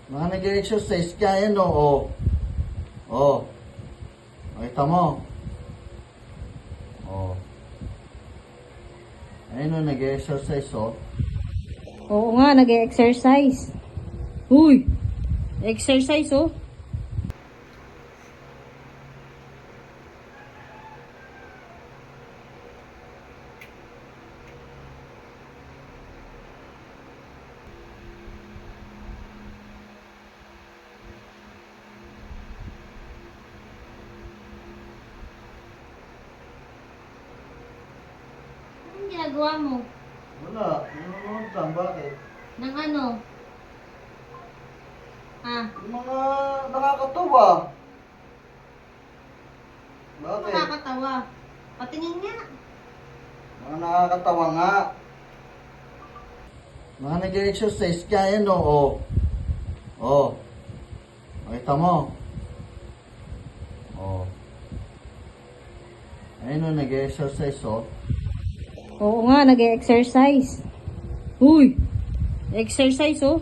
Mga nag-exercise ka yan, o. Oh. Makita mo. Oh. Ayun o, nag-exercise, oh. Oo nga, nag-exercise. Uy, exercise oh. Ang ginagawa mo? Wala. Yung mga nakakatawa. Nakakatawa. Patingin nga. Mga nag-exercise ka yan, o. Oh. Oh. Makita mo. Oh. Ayun o, nag-exercise, oh. Uy, Wala. Nanonood lang. Bakit? ng ano? Ah, Yung mga nakakatawa. Bakit? nakakatawa. Patingin nga. Mga nakakatawa nga. Mga nag-exercise ka yan, o. Oh. Oh. Makita mo. Oh. Ayun o, nag-exercise, oh. Oo nga, nag-exercise. Uy, exercise oh.